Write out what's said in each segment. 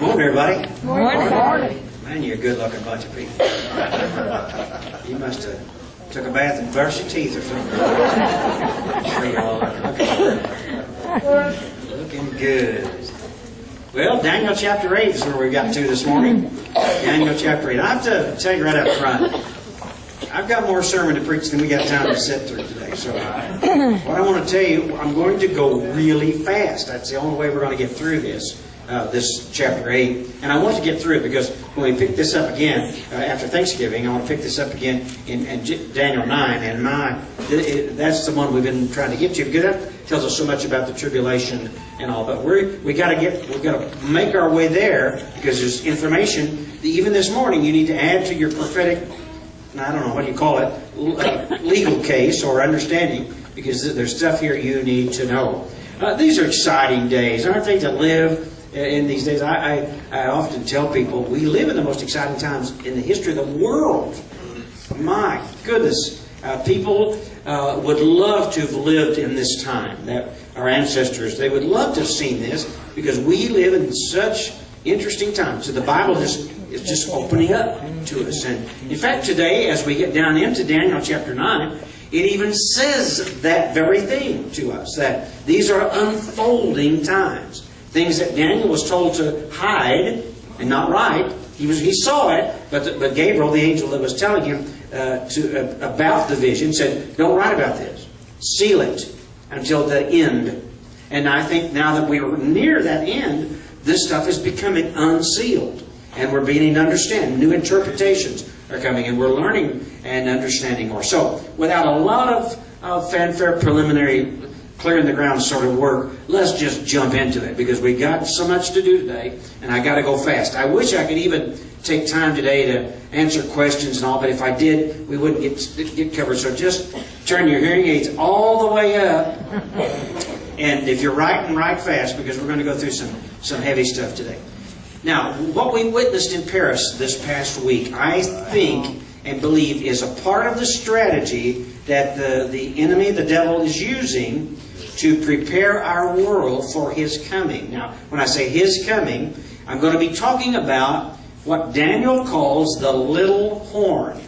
Morning, everybody. Morning. Man, you're a good-looking bunch of people. You must have took a bath and brushed your teeth or something. Sure you all looking good. Well, Daniel chapter 8 is where we got to this morning. Daniel chapter 8. I have to tell you right up front, I've got more sermon to preach than we got time to sit through today. So what I want to tell you, I'm going to go really fast. That's the only way we're going to get through this chapter 8. And I want to get through it because when we pick this up again after Thanksgiving, I want to pick this up again in Daniel 9. And that's the one we've been trying to get to because that tells us so much about the tribulation and all. But we've got to make our way there because there's information that even this morning you need to add to your prophetic, I don't know, what do you call it, legal case or understanding, because there's stuff here you need to know. These are exciting days, aren't they, to live in these days? I often tell people we live in the most exciting times in the history of the world. My goodness. People would love to have lived in this time. That our ancestors, they would love to have seen this because we live in such interesting times. So the Bible is just opening up to us. And in fact, today, as we get down into Daniel chapter 9, it even says that very thing to us, that these are unfolding times. Things that Daniel was told to hide and not write. He saw it, but Gabriel, the angel that was telling him about the vision, said, don't write about this. Seal it until the end. And I think now that we are near that end, this stuff is becoming unsealed. And we're beginning to understand. New interpretations are coming, and we're learning and understanding more. So, without a lot of fanfare, preliminary, clearing the ground sort of work, let's just jump into it, because we got so much to do today, and I got to go fast. I wish I could even take time today to answer questions and all, but if I did, we wouldn't get covered. So just turn your hearing aids all the way up, and if you're writing, write fast, because we're going to go through some heavy stuff today. Now, what we witnessed in Paris this past week, I think and believe, is a part of the strategy that the enemy, the devil, is using to prepare our world for his coming. Now, when I say his coming, I'm going to be talking about what Daniel calls the little horn.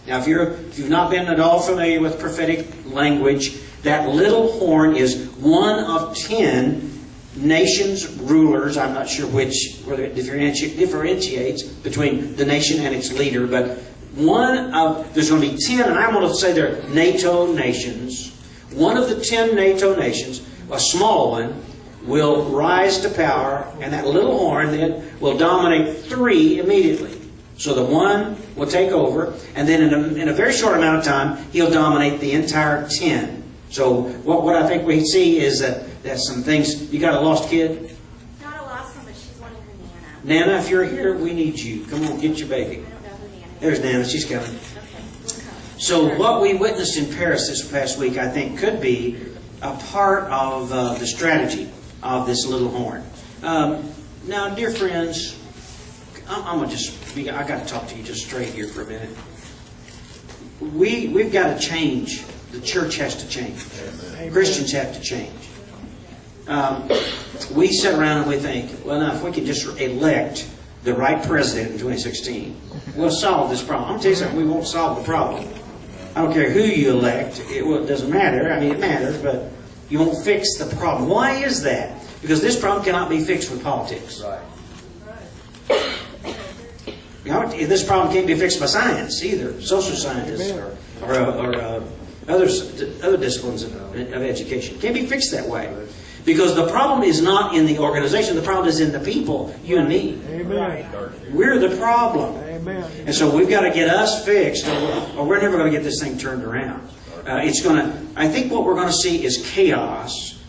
Now, if you've not been at all familiar with prophetic language, that little horn is one of 10 nations, rulers. I'm not sure whether it differentiates between the nation and its leader, but there's going to be 10, and I'm going to say they're NATO nations. One of the 10 NATO nations, a small one, will rise to power, and that little horn then will dominate 3 immediately. So the one will take over, and then in a very short amount of time, he'll dominate the entire 10. So what I think we see is that some things. You got a lost kid? Not a lost one, but she's wanting her Nana. Nana, if you're here, we need you. Come on, get your baby. I don't know who Nana is. There's Nana. She's coming. Okay, we'll come. So what we witnessed in Paris this past week, I think, could be a part of the strategy of this little horn. Now, dear friends, I got to talk to you just straight here for a minute. We've got to change. The church has to change. Amen. Christians have to change. We sit around and we think, well, now, if we could just elect the right president in 2016, we'll solve this problem. I'm going to tell you something, we won't solve the problem. I don't care who you elect. It doesn't matter. I mean, it matters, but you won't fix the problem. Why is that? Because this problem cannot be fixed with politics. Right. You know, this problem can't be fixed by science either. Social scientists or other disciplines of education. It can't be fixed that way. Because the problem is not in the organization. The problem is in the people, you and me. Amen. We're the problem. Amen. And so we've got to get us fixed, or we're never going to get this thing turned around. I think what we're going to see is chaos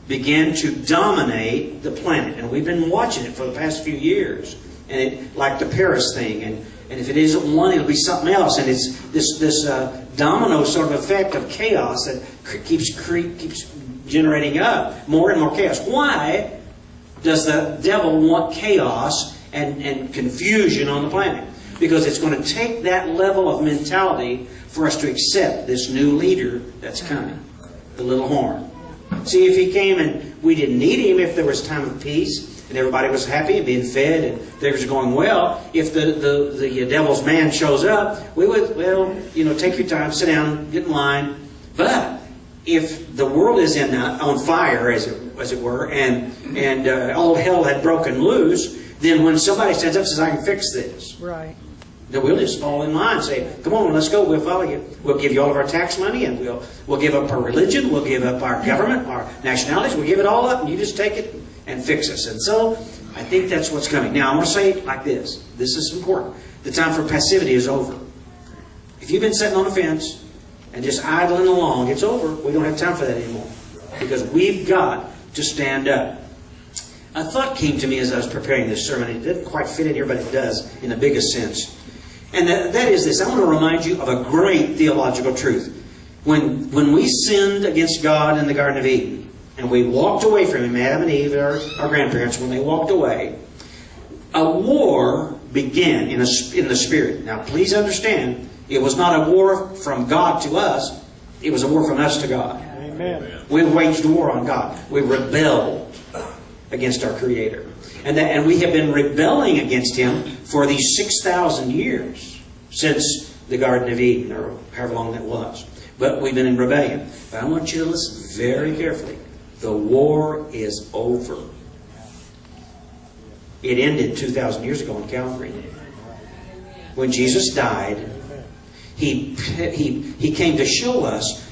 begin to dominate the planet. And we've been watching it for the past few years. And like the Paris thing. And if it isn't one, it'll be something else. And it's this domino sort of effect of chaos that keeps generating up more and more chaos. Why does the devil want chaos and confusion on the planet? Because it's going to take that level of mentality for us to accept this new leader that's coming, the little horn. See, if he came and we didn't need him, if there was time of peace, and everybody was happy and being fed and things were going well. If the devil's man shows up, we would, take your time, sit down, get in line. But if the world is on fire, as it were, and all hell had broken loose, then when somebody stands up and says, "I can fix this," Right. then we'll just fall in line and say, "Come on, let's go. We'll follow you. We'll give you all of our tax money, and we'll give up our religion. We'll give up our government, our nationalities. We'll give it all up, and you just take it and fix us." And so I think that's what's coming. Now, I'm going to say it like this. This is important. The time for passivity is over. If you've been sitting on the fence and just idling along, it's over. We don't have time for that anymore. Because we've got to stand up. A thought came to me as I was preparing this sermon. It didn't quite fit in here, but it does in the biggest sense. And that is this. I want to remind you of a great theological truth. When we sinned against God in the Garden of Eden, and we walked away from Him, Adam and Eve, our grandparents, when they walked away, a war began in the Spirit. Now, please understand, it was not a war from God to us. It was a war from us to God. Amen. We waged war on God. We rebelled against our Creator. And we have been rebelling against Him for these 6,000 years since the Garden of Eden, or however long that was. But we've been in rebellion. But I want you to listen very carefully. The war is over. It ended 2,000 years ago on Calvary. When Jesus died, He came to show us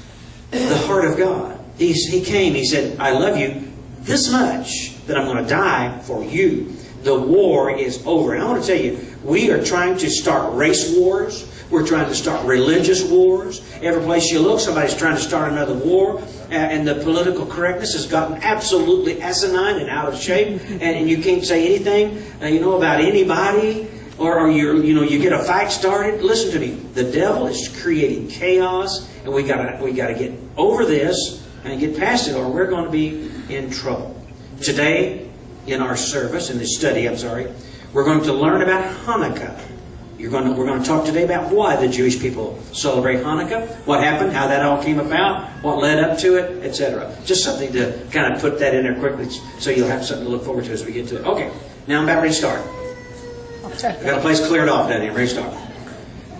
the heart of God. He came, He said, "I love you this much that I'm going to die for you." The war is over. And I want to tell you, we are trying to start race wars. We're trying to start religious wars. Every place you look, somebody's trying to start another war. And the political correctness has gotten absolutely asinine and out of shape. And you can't say anything, about anybody. Or you get a fight started. Listen to me. The devil is creating chaos. And we got to get over this and get past it, or we're going to be in trouble. Today, in our service, in this study, we're going to learn about Hanukkah. We're going to talk today about why the Jewish people celebrate Hanukkah, what happened, how that all came about, what led up to it, etc. Just something to kind of put that in there quickly so you'll have something to look forward to as we get to it. Okay, now I'm about ready to start. I've got a place cleared off down here. Ready to start.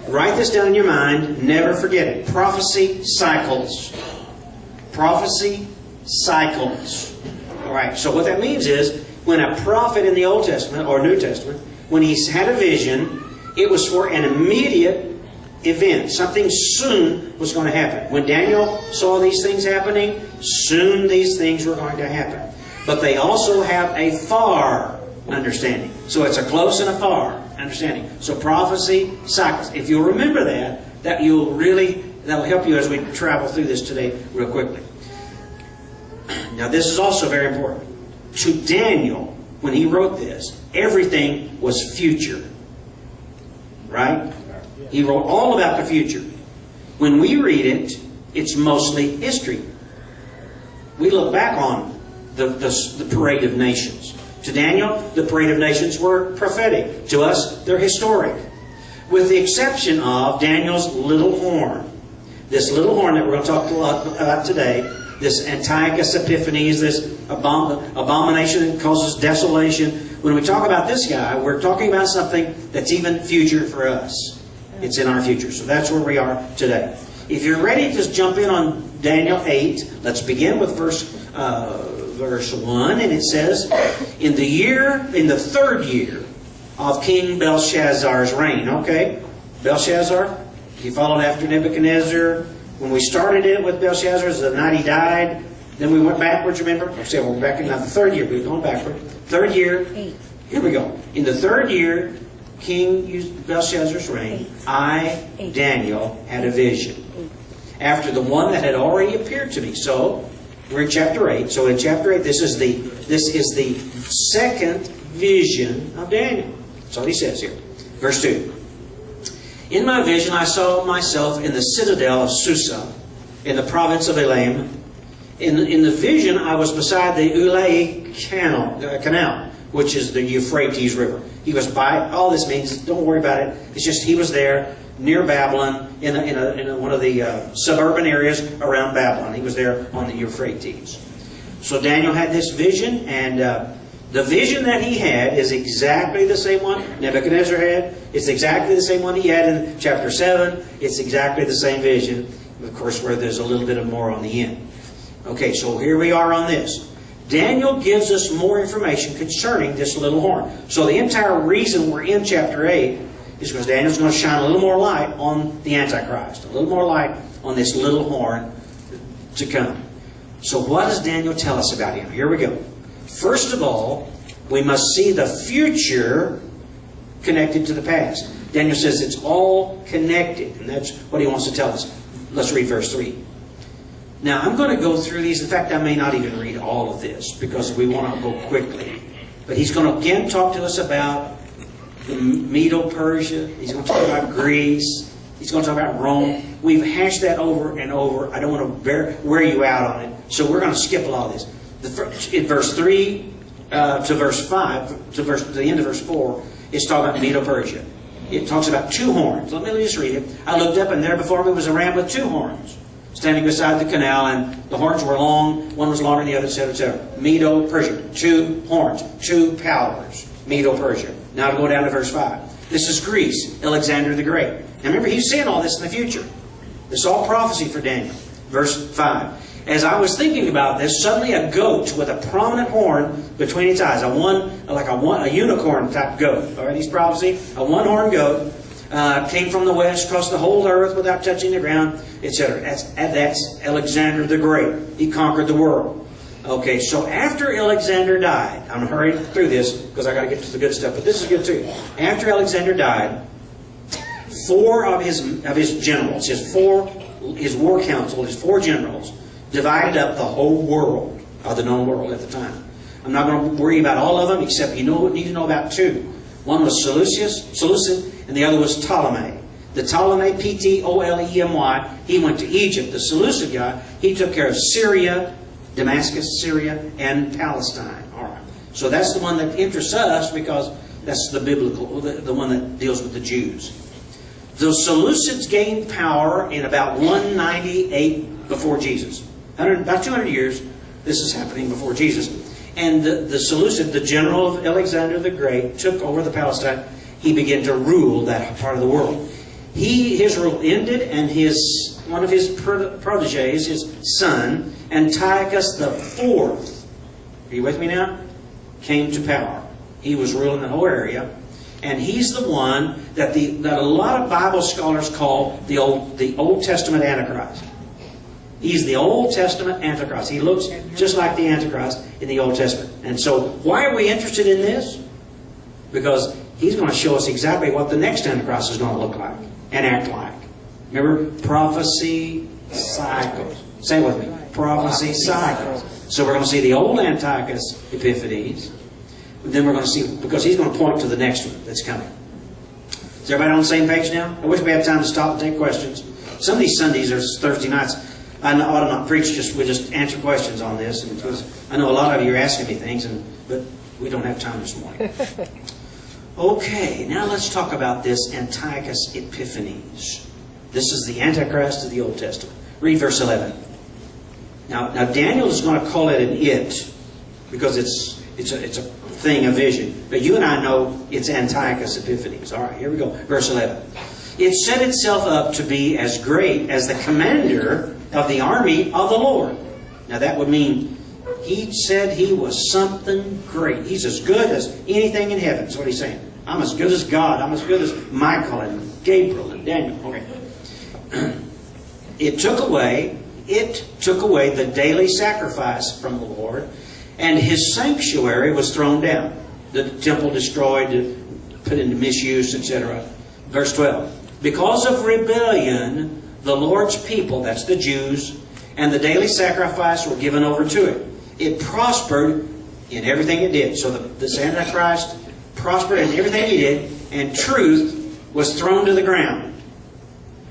Write this down in your mind. Never forget it. Prophecy cycles. Prophecy cycles. All right, so what that means is when a prophet in the Old Testament or New Testament, when he's had a vision, it was for an immediate event. Something soon was going to happen. When Daniel saw these things happening, soon these things were going to happen. But they also have a far understanding. So it's a close and a far understanding. So prophecy cycles. If you'll remember that'll help you as we travel through this today real quickly. Now this is also very important. To Daniel, when he wrote this, everything was future. Right? He wrote all about the future. When we read it, it's mostly history. We look back on the parade of nations. To Daniel, the parade of nations were prophetic. To us, they're historic. With the exception of Daniel's little horn. This little horn that we're going to talk a lot about today, this Antiochus Epiphanes, this abomination that causes desolation. When we talk about this guy, we're talking about something that's even future for us. It's in our future. So that's where we are today. If you're ready to jump in on Daniel 8, let's begin with verse 1. And it says, in the third year of King Belshazzar's reign. Okay, Belshazzar, he followed after Nebuchadnezzar. When we started it with Belshazzar, it was the night he died. Then we went backwards, remember? I said we're back in the third year. We're going backward. Third year. Here we go. In the third year, King Belshazzar's reign, I, Daniel, had a vision. After the one that had already appeared to me. So, we're in chapter 8. So in chapter 8, this is the second vision of Daniel. That's all he says here. Verse 2. In my vision I saw myself in the citadel of Susa, in the province of Elam. In the vision I was beside the Ulai canal, which is the Euphrates River. He was by. All this means, don't worry about it. It's just he was there near Babylon in one of the suburban areas around Babylon. He was there on the Euphrates. So Daniel had this vision, and The vision that he had is exactly the same one Nebuchadnezzar had. It's exactly the same one he had in chapter 7. It's exactly the same vision, of course, where there's a little bit of more on the end. Okay, so here we are on this. Daniel gives us more information concerning this little horn. So the entire reason we're in chapter 8 is because Daniel's going to shine a little more light on the Antichrist. A little more light on this little horn to come. So what does Daniel tell us about him? Here we go. First of all, we must see the future connected to the past. Daniel says it's all connected, and that's what he wants to tell us. Let's read verse 3. Now, I'm going to go through these. In fact, I may not even read all of this because we want to go quickly. But he's going to again talk to us about the Medo-Persia. He's going to talk about Greece. He's going to talk about Rome. We've hashed that over and over. I don't want to wear you out on it. So we're going to skip a lot of this. In verse 3 to verse 5, to the end of verse 4, it's talking about Medo-Persia. It talks about two horns. Let me just read it. I looked up, and there before me was a ram with two horns, standing beside the canal, and the horns were long. One was longer than the other, etc., etc. Medo-Persia. Two horns. Two powers. Medo-Persia. Now to go down to verse 5. This is Greece. Alexander the Great. Now remember, he's saying all this in the future. This is all prophecy for Daniel. Verse 5. As I was thinking about this, suddenly a goat with a prominent horn between its eyes, a unicorn type goat. All right, he's prophecy. A one-horned goat came from the west, crossed the whole earth without touching the ground, etc. That's Alexander the Great. He conquered the world. Okay, so after Alexander died, I'm hurrying through this because I got to get to the good stuff, but this is good too. After Alexander died, 4 of his generals, his war council, his 4 generals, divided up the whole world, or the known world at the time. I'm not going to worry about all of them, except you need to know about 2. One was Seleucid, and the other was Ptolemy. The Ptolemy, Ptolemy, he went to Egypt. The Seleucid guy, he took care of Syria, Damascus, Syria, and Palestine. All right. So that's the one that interests us because that's the biblical, the one that deals with the Jews. The Seleucids gained power in about 198 before Jesus. About 200 years, this is happening before Jesus. And the Seleucid, the general of Alexander the Great, took over the Palestine. He began to rule that part of the world. His rule ended, and one of his proteges, his son, Antiochus IV, are you with me now? Came to power. He was ruling the whole area. And he's the one that a lot of Bible scholars call the Old Testament Antichrist. He's the Old Testament Antichrist. He looks just like the Antichrist in the Old Testament. And so, why are we interested in this? Because he's going to show us exactly what the next Antichrist is going to look like and act like. Remember? Prophecy cycles. Say it with me. Prophecy cycles. So we're going to see the old Antiochus Epiphanes. Then we're going to see, because he's going to point to the next one that's coming. Is everybody on the same page now? I wish we had time to stop and take questions. Some of these Sundays or Thursday nights, I ought to not preach, we just answer questions on this. And because I know a lot of you are asking me things, but we don't have time this morning. Okay, now let's talk about this Antiochus Epiphanes. This is the Antichrist of the Old Testament. Read verse 11. Now Daniel is going to call it an it, because it's a thing, a vision. But you and I know it's Antiochus Epiphanes. All right, here we go. Verse 11. It set itself up to be as great as the commander of the army of the Lord. Now that would mean he said he was something great. He's as good as anything in heaven. That's what he's saying. I'm as good as God. I'm as good as Michael and Gabriel and Daniel. Okay. It took away the daily sacrifice from the Lord, and his sanctuary was thrown down. The temple destroyed, put into misuse, etc. Verse 12. Because of rebellion, the Lord's people, that's the Jews, and the daily sacrifice were given over to it. It prospered in everything it did. So the Antichrist prospered in everything he did, and truth was thrown to the ground.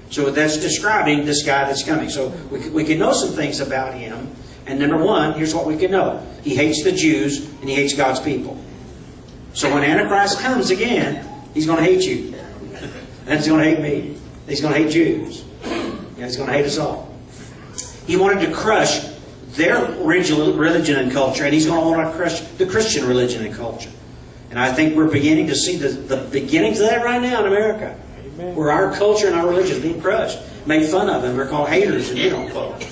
So that's describing this guy that's coming. So we can know some things about him. And number one, here's what we can know. He hates the Jews, and he hates God's people. So when Antichrist comes again, he's going to hate you. And he's going to hate me. He's going to hate Jews. And he's going to hate us all. He wanted to crush their religion and culture, and he's going to want the Christian religion and culture. And I think we're beginning to see the beginnings of that right now in America. Amen. Where our culture and our religion is being crushed, made fun of, and we're called haters and folks.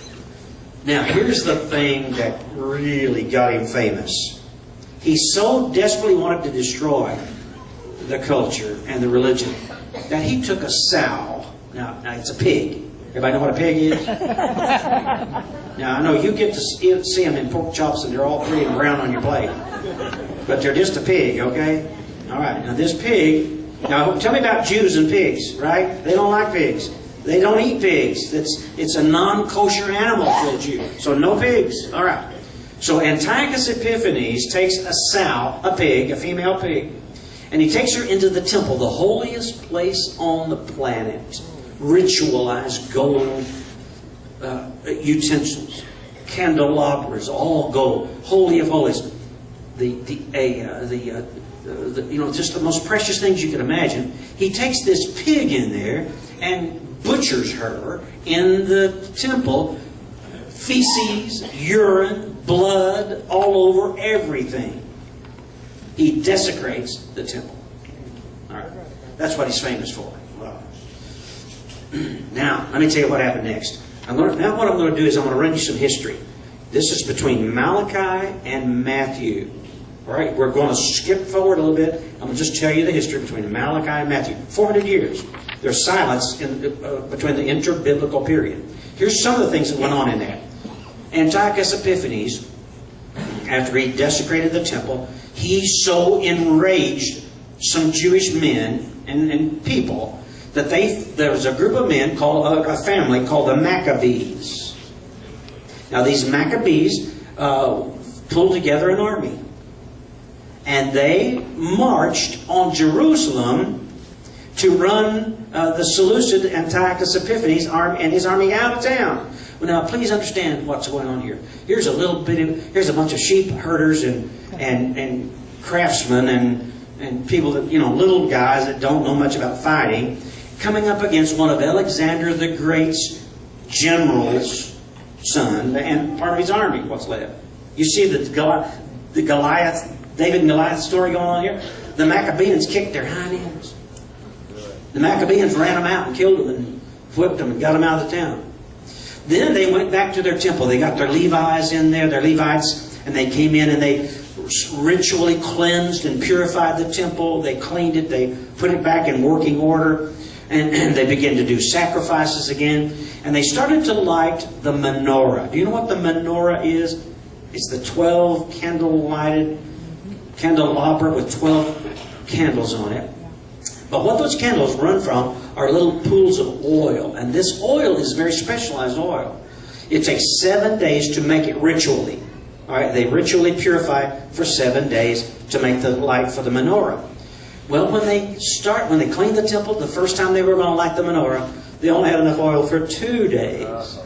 Now, here's the thing that really got him famous. He so desperately wanted to destroy the culture and the religion that he took a sow. Now it's a pig. Everybody know what a pig is? Now, I know you get to see them in pork chops and they're all pretty and brown on your plate. But they're just a pig, okay? All right. Now, this pig... Now, tell me about Jews and pigs, right? They don't like pigs. They don't eat pigs. It's a non-kosher animal for a Jew. So, no pigs. All right. So, Antiochus Epiphanes takes a sow, a pig, a female pig, and he takes her into the temple, the holiest place on the planet. Ritualized gold utensils, candelabras, all gold, holy of holies. Just the most precious things you can imagine. He takes this pig in there and butchers her in the temple. Feces, urine, blood, all over everything. He desecrates the temple. All right. That's what he's famous for. Now, let me tell you what happened next. Now what I'm going to do is I'm going to run you some history. This is between Malachi and Matthew. All right, we're going to skip forward a little bit. I'm going to just tell you the history between Malachi and Matthew. 400 years. There's silence between the inter-biblical period. Here's some of the things that went on in there. Antiochus Epiphanes, after he desecrated the temple, he so enraged some Jewish men and people that there was a group of men, called a family called the Maccabees. Now these Maccabees pulled together an army. And they marched on Jerusalem to run the Seleucid Antiochus Epiphanes and his army out of town. Well, now, please understand what's going on here. Here's a bunch of sheep herders and craftsmen and people that, little guys that don't know much about fighting, coming up against one of Alexander the Great's generals' son and part of his army, what's left. You see the Goliath, David and Goliath story going on here? The Maccabees kicked their hind ends. The Maccabees ran them out and killed them and whipped them and got them out of the town. Then they went back to their temple. They got their Levites in there, their Levites, and they came in and they ritually cleansed and purified the temple. They cleaned it. They put it back in working order. And they began to do sacrifices again. And they started to light the menorah. Do you know what the menorah is? It's the 12 candle-lighted candelabra with 12 candles on it. But what those candles run from are little pools of oil. And this oil is very specialized oil. It takes 7 days to make it ritually. All right, they ritually purify for 7 days to make the light for the menorah. Well, when they clean the temple, the first time they were going to light the menorah, they only had enough oil for 2 days.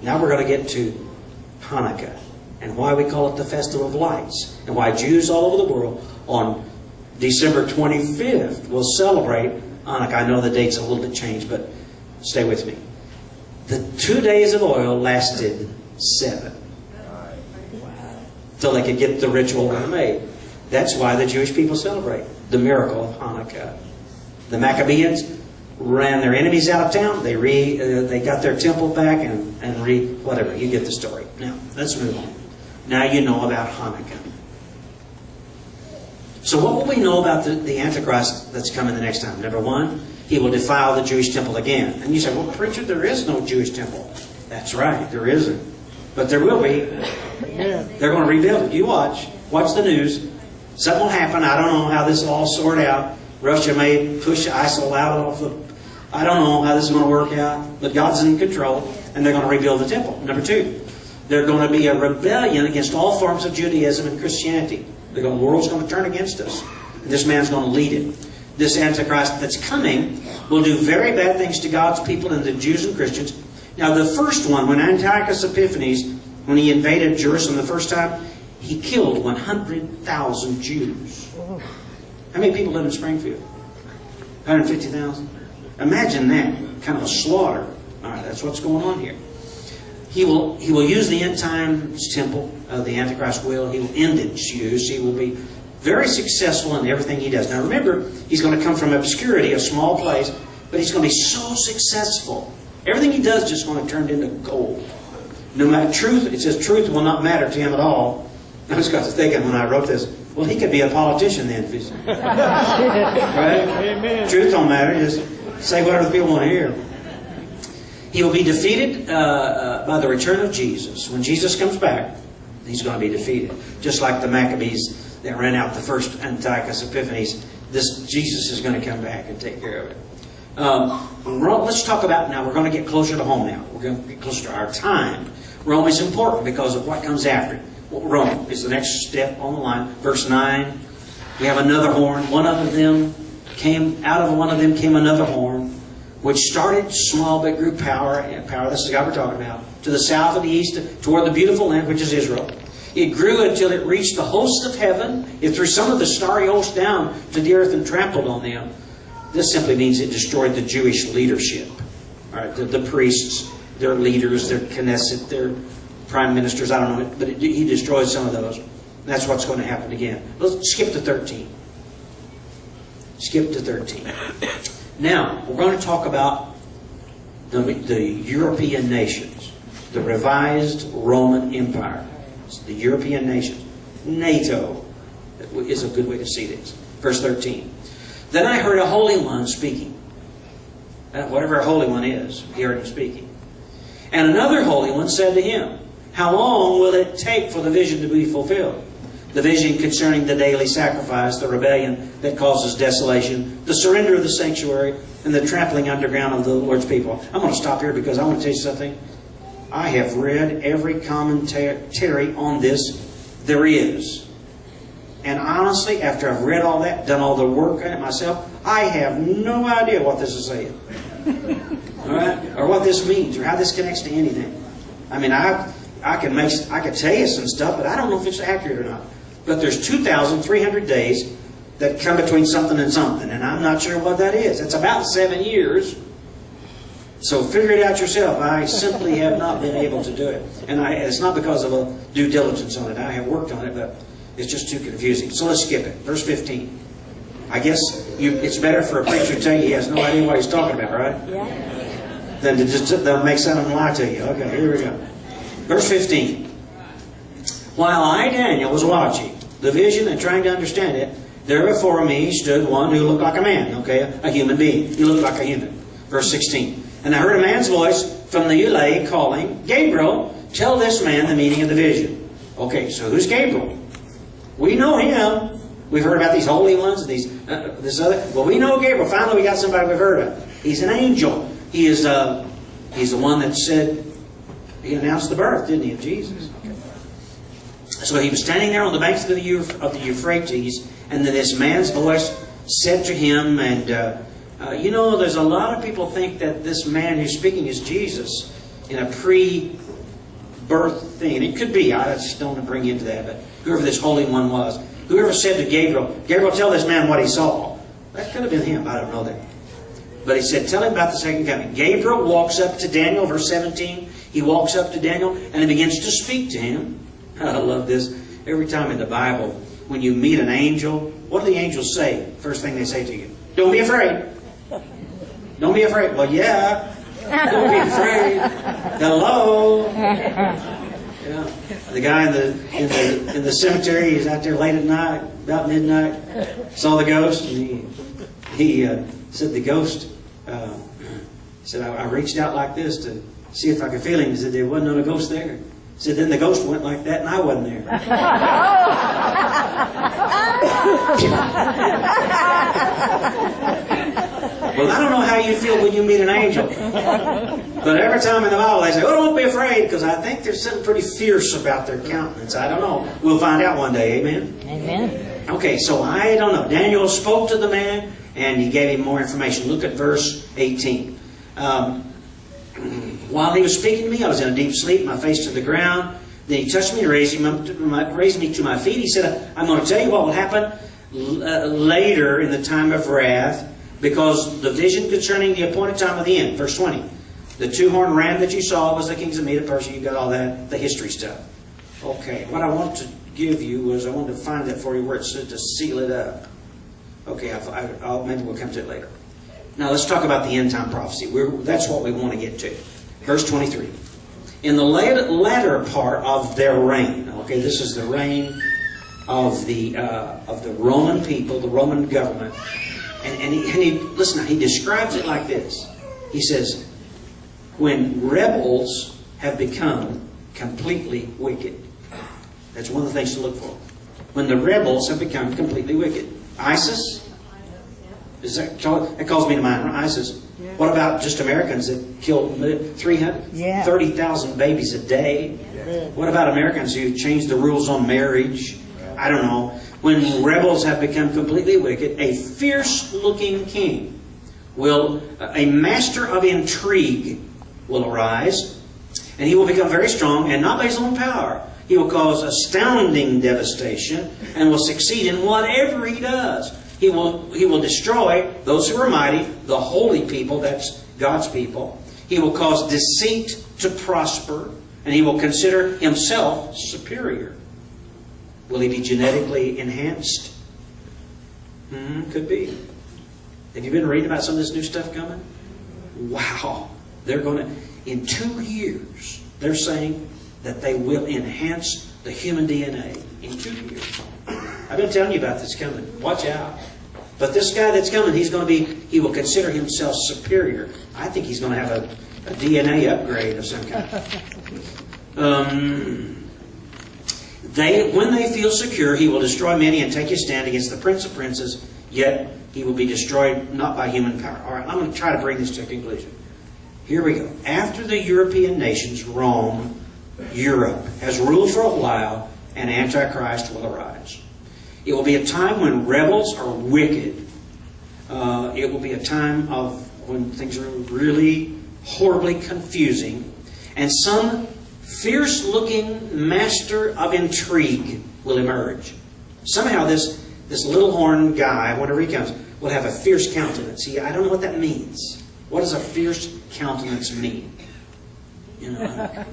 Now we're going to get to Hanukkah and why we call it the Festival of Lights and why Jews all over the world on December 25th will celebrate Hanukkah. I know the date's a little bit changed, but stay with me. The 2 days of oil lasted 7. Till they could get the ritual made. That's why the Jewish people celebrate the miracle of Hanukkah. The Maccabees ran their enemies out of town. They got their temple back and whatever. You get the story. Now, let's move on. Now you know about Hanukkah. So what will we know about the Antichrist that's coming the next time? Number one, he will defile the Jewish temple again. And you say, well, preacher, there is no Jewish temple. That's right, there isn't. But there will be. They're going to rebuild it. You watch. Watch the news. Something will happen. I don't know how this will all sort out. Russia may push ISIL out of the... I don't know how this is going to work out. But God's in control. And they're going to rebuild the temple. Number two, there's going to be a rebellion against all forms of Judaism and Christianity. The world's going to turn against us. And this man's going to lead it. This Antichrist that's coming will do very bad things to God's people and the Jews and Christians. Now, the first one, when Antiochus Epiphanes, when he invaded Jerusalem the first time, he killed 100,000 Jews. How many people live in Springfield? 150,000? Imagine that kind of a slaughter. All right, that's what's going on here. He will use the end times temple, the Antichrist will. He will end its use. He will be very successful in everything he does. Now remember, he's going to come from obscurity, a small place, but he's going to be so successful. Everything he does is just going to turn into gold. No matter truth, it says truth will not matter to him at all. I was got to thinking when I wrote this, well, he could be a politician then. If he's, right? Amen. Truth don't matter. Just say whatever the people want to hear. He will be defeated by the return of Jesus. When Jesus comes back, he's going to be defeated. Just like the Maccabees that ran out the first Antiochus Epiphanes, this Jesus is going to come back and take care of it. Let's talk about, now we're going to get closer to home now. We're going to get closer to our time. Rome is important because of what comes after it. Rome is the next step on the line. Verse 9, we have another horn. Out of one of them came another horn, which started small but grew power. This is God we're talking about. To the south and the east, toward the beautiful land, which is Israel. It grew until it reached the host of heaven. It threw some of the starry host down to the earth and trampled on them. This simply means it destroyed the Jewish leadership. All right, the priests, their leaders, their Knesset, their prime ministers, I don't know, but he destroyed some of those. That's what's going to happen again. Let's skip to 13. Skip to 13. Now, we're going to talk about the European nations, the revised Roman Empire. It's the European nations. NATO is a good way to see this. Verse 13. Then I heard a holy one speaking. Whatever a holy one is, he heard him speaking. And another holy one said to him, how long will it take for the vision to be fulfilled? The vision concerning the daily sacrifice, the rebellion that causes desolation, the surrender of the sanctuary, and the trampling underground of the Lord's people. I'm going to stop here because I want to tell you something. I have read every commentary on this there is. And honestly, after I've read all that, done all the work on it myself, I have no idea what this is saying. All right? Or what this means, or how this connects to anything. I mean, I could tell you some stuff, but I don't know if it's accurate or not. But there's 2,300 days that come between something and something, and I'm not sure what that is. It's about 7 years. So figure it out yourself. I simply have not been able to do it. And it's not because of a due diligence on it. I have worked on it, but it's just too confusing. So let's skip it. Verse 15. I guess it's better for a preacher to tell you he has no idea what he's talking about, right? Yeah. Than to just make someone lie to you. Okay, here we go. Verse 15. While I, Daniel, was watching the vision and trying to understand it, there before me stood one who looked like a man, okay? A human being. He looked like a human. Verse 16. And I heard a man's voice from the Ulai calling, Gabriel, tell this man the meaning of the vision. Okay, so who's Gabriel? We know him. We've heard about these holy ones and this other. Well, we know Gabriel. Finally, we got somebody we've heard of. He's an angel. He's the one that said, he announced the birth, didn't he, of Jesus? Okay. So he was standing there on the banks of the Euphrates, and then this man's voice said to him, and there's a lot of people think that this man who's speaking is Jesus in a pre-birth thing. And it could be. I just don't want to bring you into that, but whoever this holy one was, whoever said to Gabriel, tell this man what he saw. That could have been him. I don't know that. But he said, tell him about the second coming. Gabriel walks up to Daniel, verse 17. He walks up to Daniel and he begins to speak to him. I love this. Every time in the Bible, when you meet an angel, what do the angels say? First thing they say to you. Don't be afraid. Don't be afraid. Well, yeah. Don't be afraid. Hello. Yeah. The guy in the cemetery, he's out there late at night, about midnight, saw the ghost, and he said the ghost said, I reached out like this to see if I could feel him. He said, there wasn't no ghost there. He said, then the ghost went like that and I wasn't there. Well, I don't know how you feel when you meet an angel. But every time in the Bible they say, oh, don't be afraid, because I think there's something pretty fierce about their countenance. I don't know. We'll find out one day. Amen? Amen. Okay, so I don't know. Daniel spoke to the man and he gave him more information. Look at verse 18. While he was speaking to me, I was in a deep sleep, my face to the ground. Then he touched me and raised me to my feet. He said, I'm going to tell you what will happen later in the time of wrath, because the vision concerning the appointed time of the end, verse 20. The two-horned ram that you saw was the kings of Media Persia. You got all that, the history stuff. Okay, what I want to give you was I wanted to find that for you where it said to seal it up. Okay, maybe we'll come to it later. Now let's talk about the end time prophecy. That's what we want to get to. Verse 23. In the latter part of their reign, okay, this is the reign of the Roman people, the Roman government, and he listen. He describes it like this. He says, when rebels have become completely wicked. That's one of the things to look for. When the rebels have become completely wicked. ISIS? That calls me to mind, right? ISIS. Yeah. What about just Americans that kill 330,000 babies a day? Yeah. What about Americans who change the rules on marriage? I don't know. When rebels have become completely wicked, a fierce-looking king a master of intrigue will arise, and he will become very strong, and not by his own power. He will cause astounding devastation, and will succeed in whatever he does. He will destroy those who are mighty, the holy people, that's God's people. He will cause deceit to prosper, and he will consider himself superior. Will he be genetically enhanced? Could be. Have you been reading about some of this new stuff coming? Wow. They're going to, in 2 years, they're saying that they will enhance the human DNA in 2 years. I've been telling you about this coming. Watch out. But this guy that's coming, he will consider himself superior. I think he's going to have a DNA upgrade of some kind. When they feel secure, he will destroy many and take his stand against the Prince of Princes, yet he will be destroyed not by human power. All right, I'm going to try to bring this to a conclusion. Here we go. After the European nations, Europe has ruled for a while, and Antichrist will arise. It will be a time when rebels are wicked. It will be a time of when things are really horribly confusing. And some fierce-looking master of intrigue will emerge. Somehow this little horn guy, whenever he comes, will have a fierce countenance. See, I don't know what that means. What does a fierce countenance mean? You know,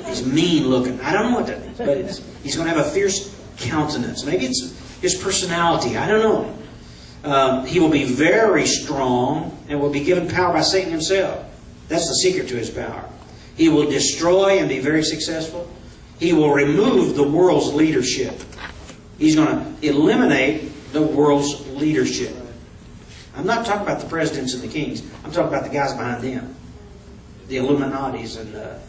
he's mean looking. I don't know what that means, but he's going to have a fierce countenance. Maybe it's his personality. I don't know. He will be very strong and will be given power by Satan himself. That's the secret to his power. He will destroy and be very successful. He will remove the world's leadership. He's going to eliminate the world's leadership. I'm not talking about the presidents and the kings. I'm talking about the guys behind them. The Illuminatis and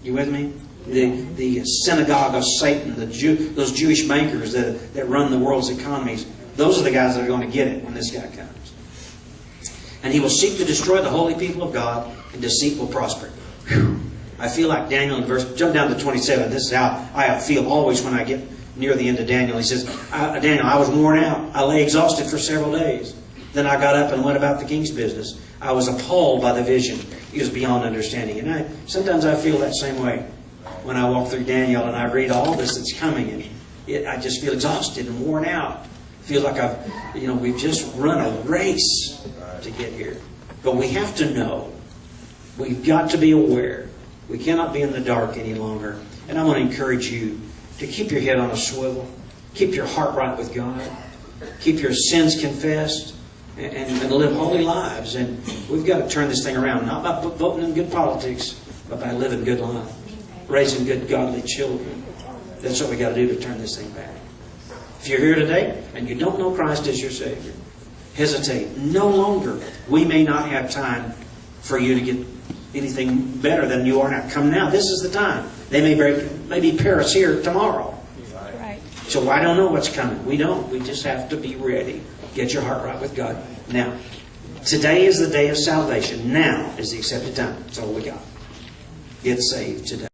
you with me? The synagogue of Satan, those Jewish bankers that run the world's economies. Those are the guys that are going to get it when this guy comes. And he will seek to destroy the holy people of God, and deceit will prosper. Whew. I feel like Daniel in verse, jump down to 27. This is how I feel always when I get near the end of Daniel. He says, Daniel, I was worn out. I lay exhausted for several days. Then I got up and went about the king's business. I was appalled by the vision. It was beyond understanding. And sometimes I feel that same way when I walk through Daniel and I read all this that's coming. And I just feel exhausted and worn out. I feel like we've just run a race to get here. But we have to know. We've got to be aware. We cannot be in the dark any longer. And I want to encourage you to keep your head on a swivel. Keep your heart right with God. Keep your sins confessed. And live holy lives. And we've got to turn this thing around. Not by voting in good politics, but by living good lives. Raising good, godly children. That's what we got to do to turn this thing back. If you're here today and you don't know Christ as your Savior, hesitate. No longer. We may not have time for you to get anything better than you are now. Come now. This is the time. They may be Paris here tomorrow. Right. So I don't know what's coming. We don't. We just have to be ready. Get your heart right with God. Now, today is the day of salvation. Now is the accepted time. That's all we got. Get saved today.